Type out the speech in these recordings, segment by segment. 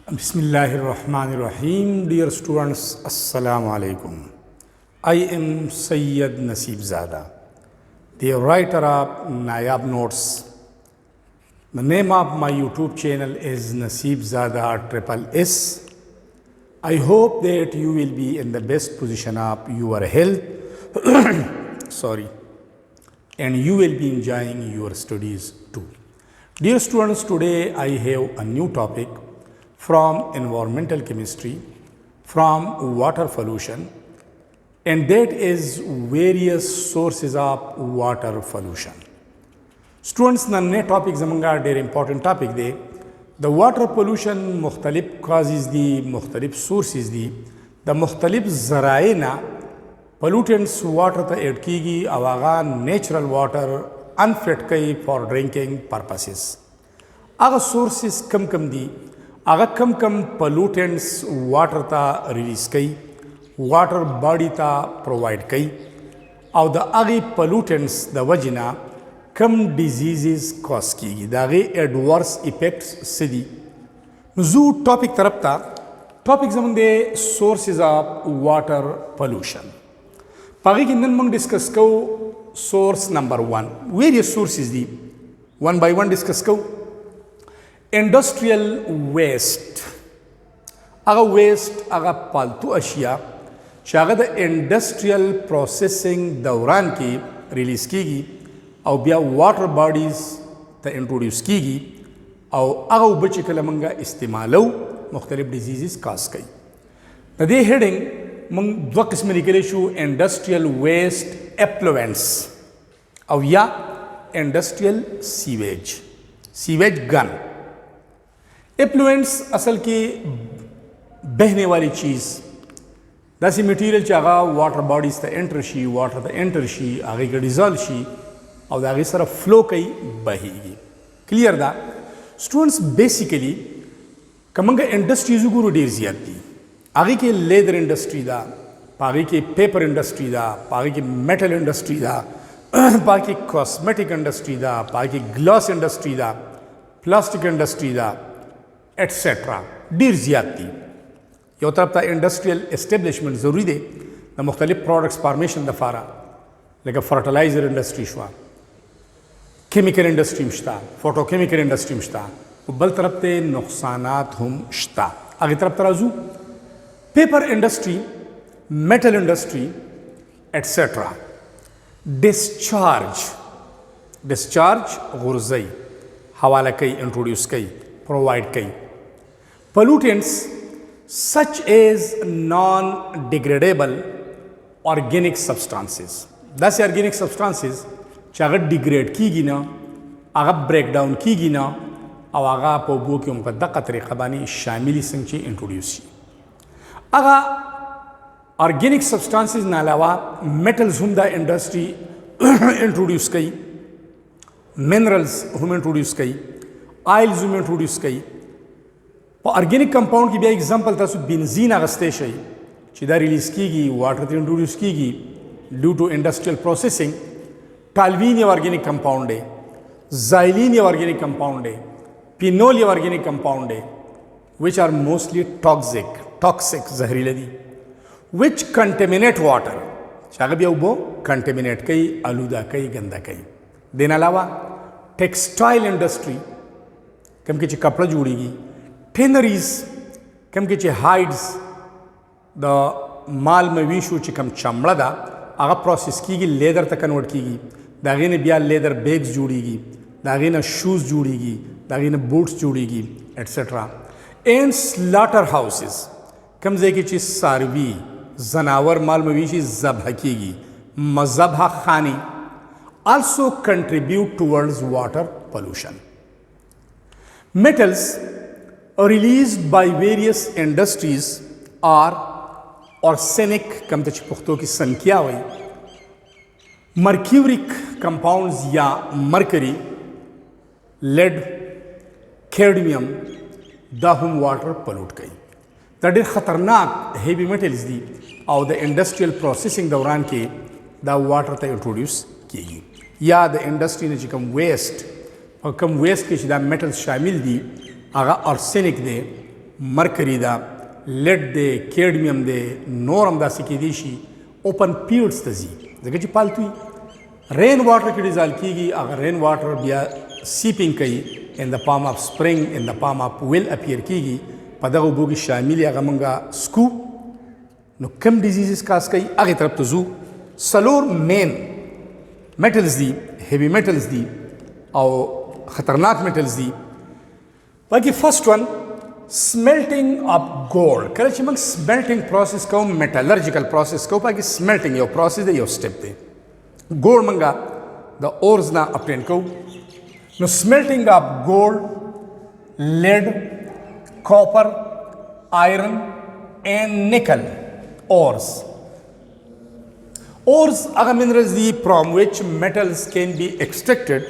Bismillahirrahmanirrahim. Dear students, Assalamu alaikum. I am Sayyid Nasib Zada, the writer of Nayab Notes. The name of my YouTube channel is Nasib Zada Triple S. I hope that you will be in the best position of your health and you will be enjoying your studies too. Dear students, today I have a new topic from environmental chemistry, from water pollution, and that is various sources of water pollution. Students, nanne topic zamanga very important topic de. The water pollution mukhtalif causes the mukhtalif sources the mukhtalif zaraina pollutants water ta add kigi awaga natural water unfit kai for drinking purposes. Aga sources kam di aga kam pollutants water ta release kai water body ta provide kai aw the agi pollutants the vagina kam diseases cause kigi dagi adverse effects sidi zu topic taraf ta topic zamande sources of water pollution pagi kindan mang discuss ko source number 1 various sources di one by one discuss ko industrial waste aga waste aga paltu ashiya shaga the industrial processing dauran ki release kigi aw bia water bodies ta introduce kigi aw aga ubachi kalamanga istimalo mukhtalif diseases cause kai tade heading mang dwa qism nikale shu industrial waste effluents aw ya industrial sewage gun effluents असल की बहने वाली चीज़ दसी मटेरियल चागा water bodies ता enter she water ता enter she आगे का डिजॉल्व शी और आगे सारा फ्लो कई बहेगी क्लियर दा स्टूडेंट्स बेसिकली कमंगा इंडस्ट्रीज गुरु डेर ज़्यादा आगे के लेदर इंडस्ट्री दा आगे के पेपर इंडस्ट्री दा आगे के मेटल इंडस्ट्री दा आगे के कॉस्मेटिक इंडस्ट्री दा आगे के ग्लास इंडस्ट्री दा प्लास्टिक इंडस्ट्री दा एटसेट्रा डेर ज़्यादा यो तरफ ता इंडस्ट्रियल एस्टेब्लिशमेंट ज़रूरी दे न मुख्तलिफ प्रोडक्ट्स फॉर्मेशन दफारा लेकिन फर्टिलाइजर इंडस्ट्री शुआ केमिकल इंडस्ट्री मश्ता फोटोकेमिकल इंडस्ट्री मश्ता बल तरफ ते नुकसानात हम शता आगे तरफ तराजू paper industry metal industry etcetera discharge गुर्जई हवाला कई इंट्रोड्यूस कई प्रोवाइड कई pollutants such as non-degradable organic substances. That's organic substances which agar degrade कीगी ना, agar break down कीगी ना, और agar पोबो की उनका दक्का तरीक़ा बानी शामिली संची introduce की. agar organic substances ना अलावा metals हम दा industry introduce कई, minerals हम introduce कई, oils हम introduce कई. ऑर्गेनिक कंपाउंड की भी एग्जांपल था सो बेंजीन अगस्ते शई चिदा रिलीज कीगी वाटर ते इंट्रोड्यूस कीगी due to industrial processing toluene ये ऑर्गेनिक कंपाउंड है ज़ाइलिन ये ऑर्गेनिक कंपाउंड है पिनोल ये ऑर्गेनिक कंपाउंड है विच आर मोस्टली टॉक्सिक जहरीले दी विच कंटेमिनेट वाटर चाहे भी वो कंटेमिनेट कई आलूदा कई गंदा कई देने अलावा टेक्सटाइल इंडस्ट्री कम के कपड़ा जुड़ेगी Tanneries, कम के hides the माल मवेशियों ची कम चमड़ा दा आगा प्रोसेस कीगी लेदर तक कन्वर्ट कीगी दागे ने बिया लेदर बैग्स जुड़ेगी दागे ने शूज़ जुड़ेगी दागे ने बूट्स जुड़ेगी एटसेट्रा एंड स्लॉटर हाउसेस कम जे की चीज़ सारवी जनावर माल मवेशी ज़ब्ह कीगी मज़ब्ह खानी also contribute towards water pollution. Metals released by various industries are arsenic कम तच पुख्तों की संख्या हुई mercuric compounds या mercury lead cadmium दाहुम water pollute कई तड़े खतरनाक heavy metals दी और the industrial processing दौरान के the water ता introduce की या the industry ने जिकम waste और कम वेस्ट के शिदा मेटल्स शामिल दी आगा आर्सेनिक दे مرکری دا لیډ دی کیډمیم دی نور هم داسې کیدی شي اوپن پیډز ته ځي ځکه چې پالتو وي رین واټر کې ډیزالو کیږي هغه رین واټر بیا سیپینګ کوي ان د پام اف سپرینګ ان د پام اف ویل اپیر کیږي په دغه اوبو کې شامل هغه مونږه سکو نو کم ډیزیزز کاز کوي هغې طرف ته ځو څلور مین میټلز دي هیوي میټلز دي او خطرناک میټلز دي باقي فرسٹ ون سمیلټینګ اف ګولډ کله چې موږ سمیلټینګ پروسس کوو میټالرجیکل پروسس کوو باقي سمیلټینګ یو پروسس دی یو سټیپ دی ګولډ موږ د اورز نه اپټین کوو نو سمیلټینګ اف ګولډ لیډ copper, iron and nickel ores. Ores are minerals from which metals can be extracted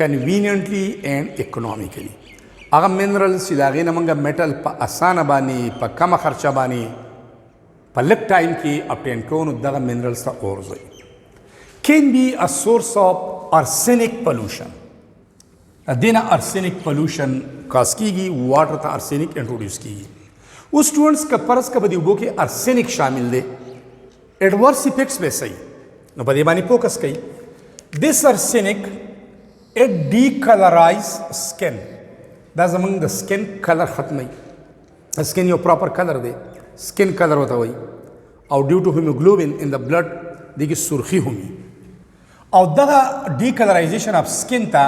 conveniently and economically. Aga minerals چې دا غي نه موږ میټل په اسانه باندې په کم خرچه باندې په لږ ټایم کې اپټین کوو نو دغه minerals ته اورز وایي. Can be a source of arsenic pollution. دینه ارسینک پولوشن کاز کیږي واټر ته ارسینک انټروډیوس کیږي اوس سټوډنټس که فرض که په دې اوبو کې ارسینک شامل دی ایډورس افیکټس به صحیح نو په دې باندې فوکس کوي دس ارسینک اٹ ډیکلرایز سکن دا زمونږ د سکن کلر ختموي سکن یو پراپر کلر دی سکن کلر ورته وایي او ډیو ټو هیموګلوبین ان د بلډ دغې سرخي همي او دغه ډیکلرایزیشن اف سکن ته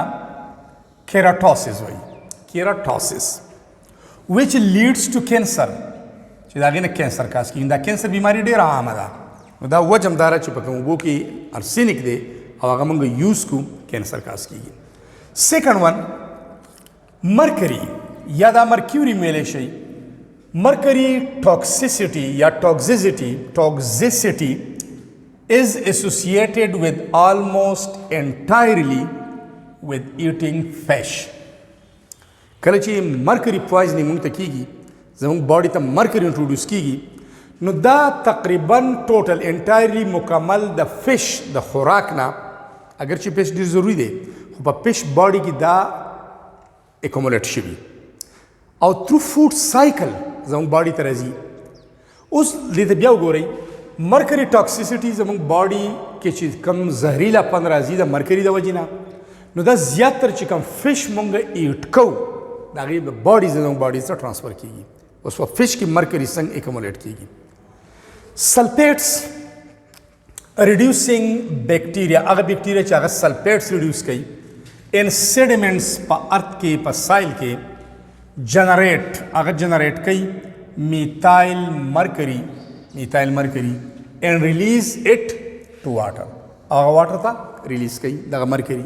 keratosis وایي keratosis which leads to cancer چې دا غینه کینسر کاز کیږي دا کینسر بیماری ډیره عامه ده نو دا وجه هم دا چې په کوم اوبو کې ارسینک دی او هغه موږ یوز کوو کینسر کاز کیږي سیکنډ ون مرکری یا دا مرکیوري ویلی شي مرکری ټاکسیسټي یا ټاکزیسټي is associated with almost entirely with eating fish. کله چې مرکری پوایزنینګ موږ ته کیږي زموږ باډي ته مرکری انټروډیوس کیږي نو دا تقریبا ټوټل انټایرلی مکمل د فش د خوراک نه اگر چې فش ډیر ضروری دی خو په فش باډي کې دا اکومولیټ شوي او تھرو فوډ سایکل زموږ باډي ته راځي اوس دې ته بیا وګورئ مرکری ټاکسیسټي زموږ باډي کې چې کم زهریلا پن راځي د مرکری د وجې نه نو دا زیاتر چې کوم فش مونږ ایټ کوو د هغې د باډي زموږ باډي ته ټرانسفر کیږي اوس په فش کې مرکری څنګه اکومولیټ کیږي سلفیټس ریډیوسینګ بیکټیریا هغه بیکټیریا چې هغه سلفیټس ریډیوس کوي ان سیډیمنټس په ارت کې په سایل کې جنریټ هغه جنریټ کوي میتایل مرکری and release it to water هغه واټر ته ریلیز کوي دغه مرکری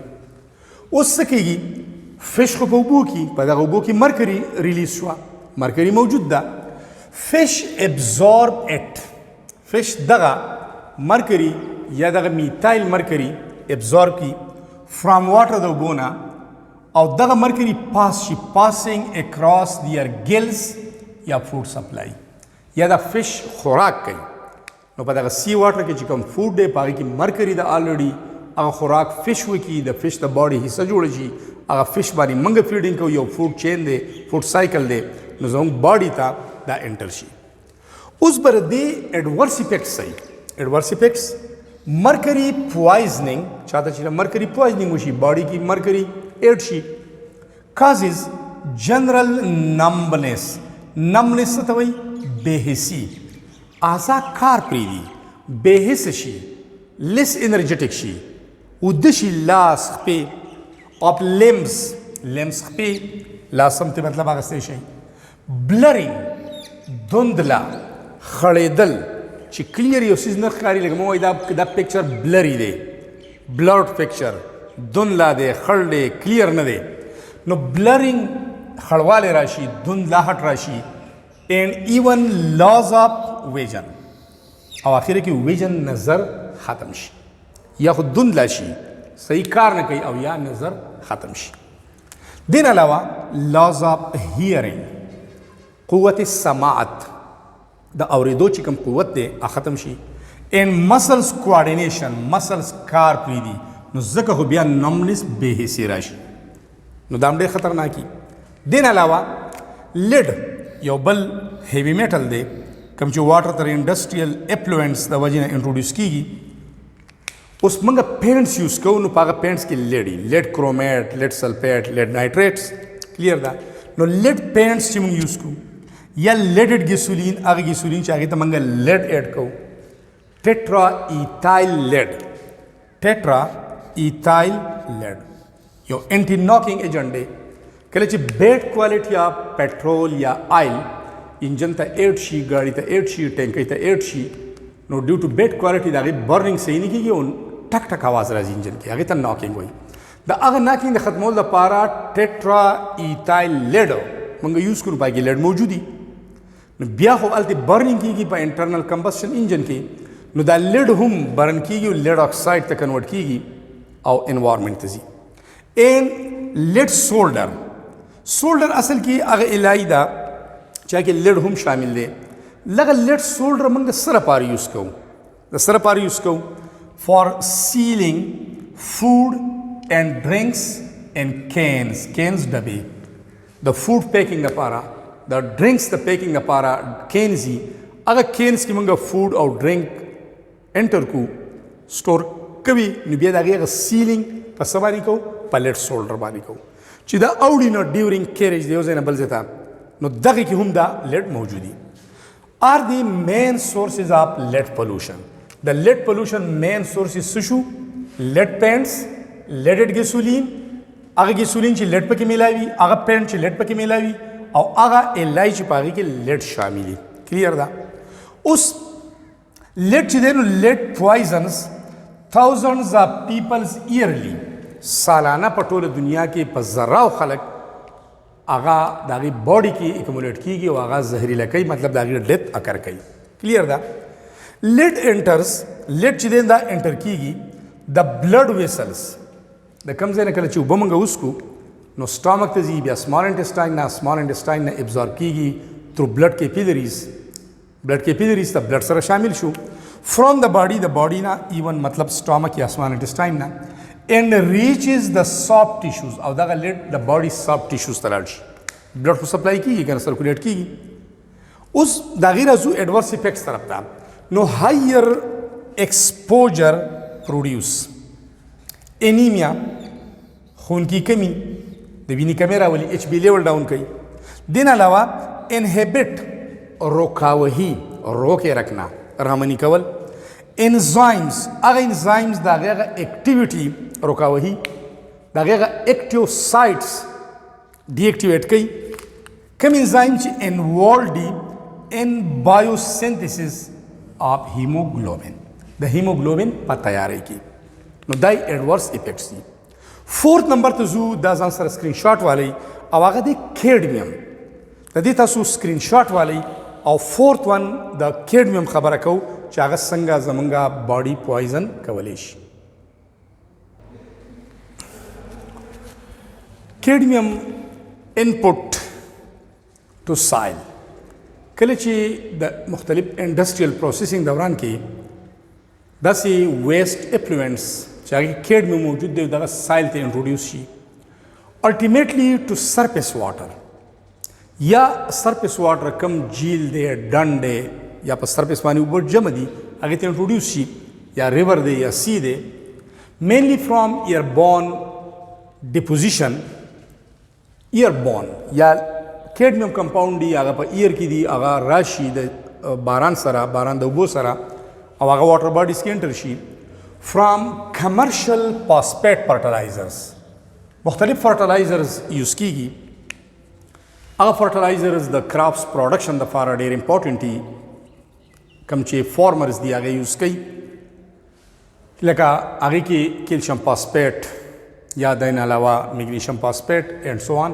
اوس څه کیږي فش خو په اوبو کې په دغه اوبو کې مرکری ریلیز شوه مرکری موجود ده فش ابزورب اٹ فش دغه مرکری یا دغه میتایل مرکری ابزورب کی فرام واټر د اوبو نه او دغه مرکری پاس شي پاسینګ اکراس دیئر ګلز یا فوډ سپلای یا دا فش خوراک کوي نو په دغه سی واټر کې چې کوم فوډ دی په هغې کې مرکري ده آلریډي هغه خوراک فش وکړي د فش د باډي حصه جوړه شي هغه فش باندې موږ فیډینګ کوو یو فوډ چین دی فوډ سایکل دی نو زموږ باډي ته دا انټر شي اوس بر دې ایډورس افیکټس صحیح ایډورس افیکټس مرکري پوایزنینګ چاته چې مرکري پوایزنینګ وشي باډي کې مرکري ایډ شي کازز جنرل نمبنس نمبنس څه ته وایي بېحسي اعضا کار پرېږدي بېحسه شي لیس انرجیټک شي اوده شي لاس خپې اپ لیمز خپې لاس هم ته مطلب اخیستی شي بلرینګ دندله خړېدل چې کلیر یو څیز نه ښکاري لکه مو وایي دا پکچر بلري دی بلرډ پکچر دندله دی خړ دی کلیر نه دی نو بلرینګ خړوالی راشي دندلاهټ راشي and even loss of vision او اخره کې ویژن نظر ختم شي یا خود دندله شي صحیح کار نه کوي او یا نظر ختم شي دین علاوه loss of hearing قوت سماعت د اورېدو چې کوم قوت دی ختم شي and muscles coordination muscles کار پرېږدي نو ځکه خو بیا numbness بېحسي راشي نو دا هم ډېر خطرناکي دین علاوه lid یو بل هیوی میټل دی کوم چې واټر تر انډسټریل افلوئنټس د وجې نه انټروډیوس کیږي. اوس موږ پینټس یوز کوو نو په هغه پینټس کې لیډ وي، لیډ کرومیټ، لیډ سلفیټ، لیډ نایټریټس. کلیر ده؟ نو لیډ پینټس چې موږ یوز کوو یا لیډډ ګیسولین، هغه ګیسولین چې هغې ته موږ لیډ ایډ کوو، ټیټرا ایتایل لیډ، ټیټرا ایتایل لیډ یو انټي ناکینګ ایجنټ دی. کله چې بیډ کوالټي یا پیټرول یا آیل انجن ته ایډ شي، ګاډي ته ایډ شي، ټینکۍ ته ایډ شي، نو ډیو ټو بیډ کوالټي د هغې برننګ صحیح نه کېږي او ټک ټک اواز راځي انجن کې، هغې ته ناکینګ وایي. د هغه ناکینګ د ختمولو لپاره ټیټرا ایتایل لیډ موږ یوز کړو، پای کې لیډ موجود دي. نو بیا خو هلته برننګ کېږي په انټرنل کمبسشن انجن کې، نو دا لیډ هم برن کېږي او لیډ اکساید ته کنورټ کېږي او انوایرمنټ ته ځي. این لیډ سولډر، سولډر اصل کې هغه الای ده چې هغې لیډ هم شامل دی. لکه لیډ سولډر موږ د څه لپاره یوز کوو؟ د څه لپاره یوز کوو؟ فار سیلینګ فوډ اینڈ ډرنکس اینڈ کینز، کینز ډبې د فوډ پیکینګ لپاره، د ډرنکس د پیکینګ لپاره کینز وي. هغه کینز کې موږ فوډ او ډرنک انټر کو، سټور کوي، نو بیا د هغې هغه سیلینګ په څه باندې کوو؟ په لیډ سولډر باندې کوو چې دا اوړي نو ډیورنګ کیریج د یو ځای نه بل ځای ته، نو دغې کې هم دا لیډ موجود دي. آر دی مین سورسز آف لیډ پولوشن. د لیډ پولوشن مین سورسز څه شو؟ لیډ پینټس، لیډډ ګیسولین، هغه ګیسولین چې لیډ پکې میلاوي، هغه پینټ چې لیډ پکې میلاوي، او هغه الای چې په هغې کې لیډ شامل دي. کلیر ده؟ اوس لیډ چې دی نو لیډ پوایزنز thousands of peoples yearly، سالانه په ټوله دنیا کې په زراو خلک هغه د هغې باډي کې اکومولیټ کېږي او هغه زهریله کوي، مطلب د هغې ډیت اکر کوي. کلیر ده؟ لیډ انټرز، لیډ چې دی دا انټر کېږي د بلډ ویسلز، د کوم ځای نه کله چې اوبه موږ وڅښو نو سټامک ته ځي، بیا سمال انټسټاین نه، سمال انټسټاین نه ابزارب کېږي تھرو بلډ کیپیلریز، بلډ کیپیلریز ته بلډ سره شامل شو فرام د باډي، د باډي نه ایون مطلب سټامک یا سمال انټسټاین نه، and reaches the soft tissues، او دغه لیډ د باډي سافټ ټیشوز ته لاړ شي، بلډ خو سپلای کېږي که نه سرکولیټ کېږي. اوس د هغې راځو ایډورس افیکټس طرف ته. نو هایر ایکسپوجر پروډیوس انیمیا، خون کی کمی، د وینې کمی راولي، ایچ بي لیول ډاون کوي. دین علاوه انهبټ، روکاوهي، روکې رکھنا، رامنی کول. انزایمز، هغه انزایمز د هغې هغه اکټیویټي روکاوهي، د هغې هغه اکټیو سایټس ډي اکټیویټ کوي. کوم انزایم چې انوالو دي ان بایوسینتھیسس آف هیموګلوبین، د هیموګلوبین په تیاری کې، نو دا ایډورس افیکټس دي. فورث نمبر ته ځو، دا ځان سره سکرین شاټ والی او هغه دی کیډمیم، د دې تاسو سکرین شاټ والی. او فورث ون د کیډمیم خبره کوو چې هغه څنګه زمونږه باډي پوایزن کولی شي. کیډمیم انپوټ ټو سایل، کله چې د مختلف انډسټریل پروسیسنګ دوران کې داسې ویسټ افلوئنټس چې هغې کیډمیم موجود دی دغه سایل ته انټروډیوس شي، الټیمیټلی ټو سرفیس واټر، یا سرفیس واټر کم جیل دی، ډنډ دی، یا په سرفیس باندې اوبه جمع دي هغې ته انټروډیوس شي، یا ریور دی یا سی دی، مینلی فرام ایئر بورن ډیپوزیشن. ایئر بورن یا کیډمیم کمپاؤنډ دی، هغه په ایئر کې دي، هغه راشي د باران سره، باران د اوبو سره، او هغه واټر باډیز کې انټر شي. فرام کمرشل فاسفیټ فرټیلایزرز، مختلف فرټیلایزرز یوز کېږي. هغه فرټیلایزرز د کراپس پروډکشن دپاره ډېر امپورټنټ دي، کوم چې فارمرز دي هغه یوز کوي، لکه هغې کې کیلشیم فاسفیټ یا د این علاوه میګنیشیم فاسفیټ اینڈ سو آن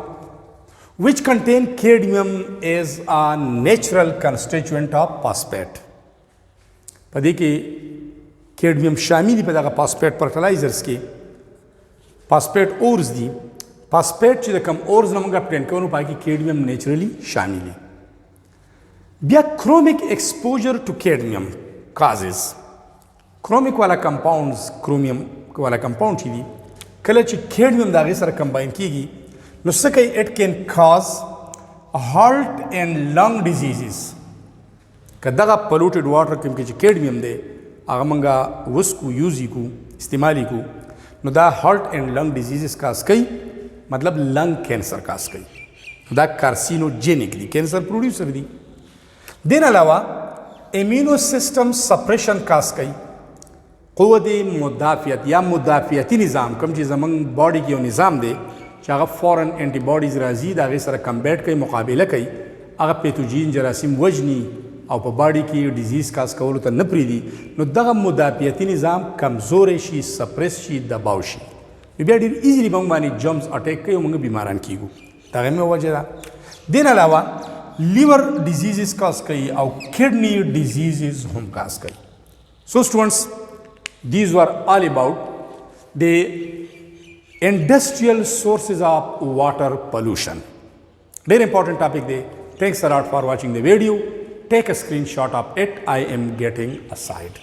which contain cadmium as a natural constituent of phosphate. په دې کې کیډمیم شامل دي، په دغه فاسفیټ فرټیلایزرز کې فاسفیټ اورز دي. فاسفیټ چې د کم اورز نه موږ اپټین کوو نو په هغې کې کیډمیم نیچرلی شامل دي. بیا کرومیک ایکسپوجر ټو کیډمیم کازز، کرومیک والا کمپاؤنډز، کرومیم والا کمپاؤنډ چې دي کله چې کیډمیم د هغې سره کمباین کېږي نو څه کوي؟ اټ کین کاز heart and lung diseases کداغه polluted water کوم کې چې کیډمیم دی هغه مونږه وسکو یوزي کو استعمالي کو نو دا heart and lung diseases کاس کوي مطلب lung cancer کاس کوي دا carcinogenic دی cancer producer دی دین علاوه immune system suppression کاس کوي قوت مدافعت یا مدافعتی نظام کوم چې زمونږ باډي کې یو نظام دی چې هغه فورن انټي باډیز راځي د هغې سره کمبیټ کوي مقابله کوي هغه پیتوجین جراثیم وژني او په باډي کې ډیزیز کاس کولو ته نه پرېږدي نو دغه مدافعتي نظام کمزوری شي سپریس شي دباو شي بیا ډېر ایزیلی به موږ باندې جرمز اټیک کوي او موږ بیماران کیږو دغه مې وجه ده دین علاوه لیور ډیزیزز کاس کوي او کډنی ډیزیزز هم کاس کوي سو سټوډنټس these were all about the industrial sources of water pollution. Very important topic there. Thanks a lot for watching the video. Take a screenshot of it. I am getting aside.